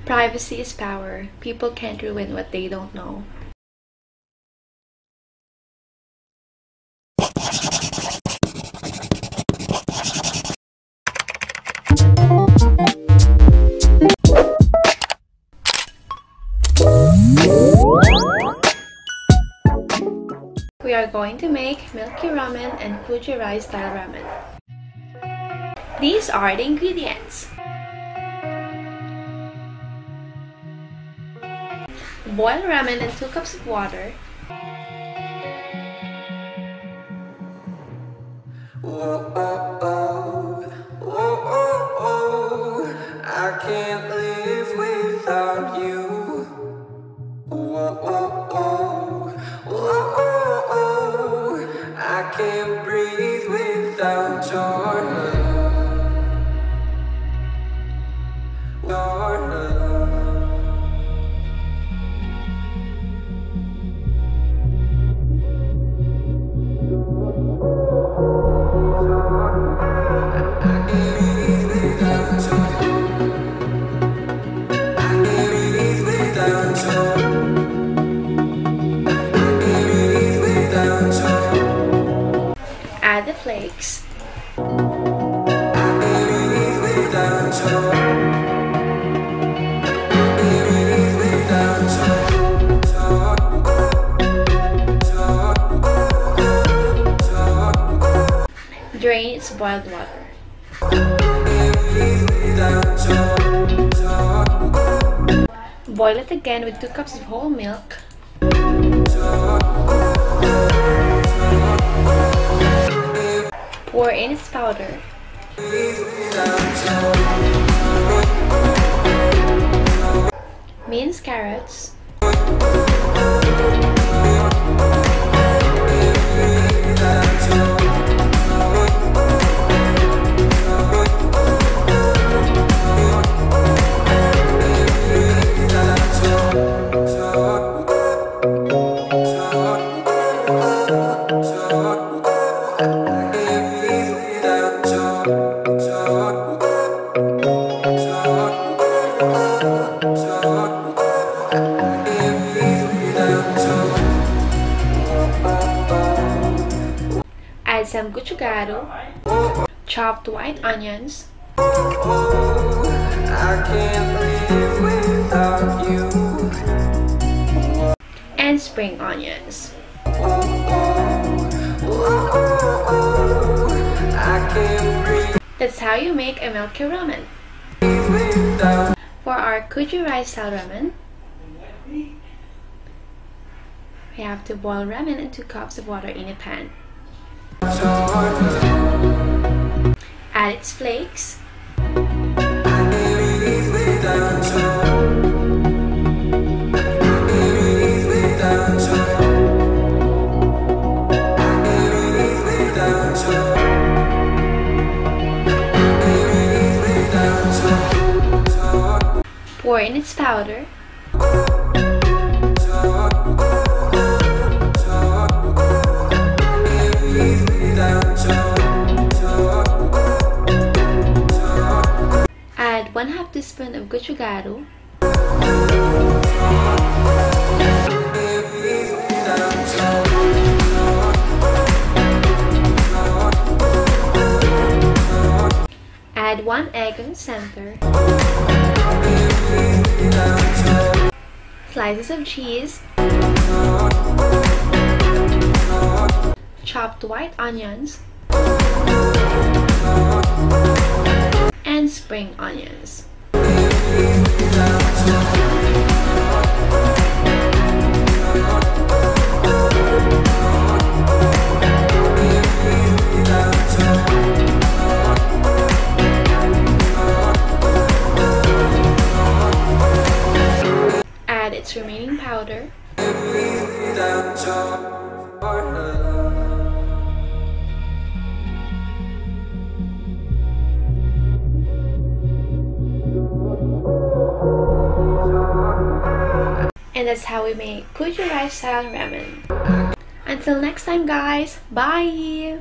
Privacy is power. People can't ruin what they don't know. We are going to make milky ramen and koji-rice style ramen. These are the ingredients. Boil ramen in 2 cups of water. I can't live without you. I can't breathe without your love. Add the flakes. Drain its boiled water. Boil it again with 2 cups of whole milk. Pour in its powder. Minced carrots. Add some gochu-garu, chopped white onions, I can't live without you. and spring onions. I can't breathe That's how you make a milky ramen. without For our koji-rice style ramen, we have to boil ramen in 2 cups of water in a pan. Add its flakes. Pour in its powder. Add 1/2 teaspoon of gochu-garu. Add 1 egg in the center. Slices of cheese. Chopped white onions. And spring onions. Add its remaining powder. And that's how we make koji-rice style ramen. Until next time guys, bye!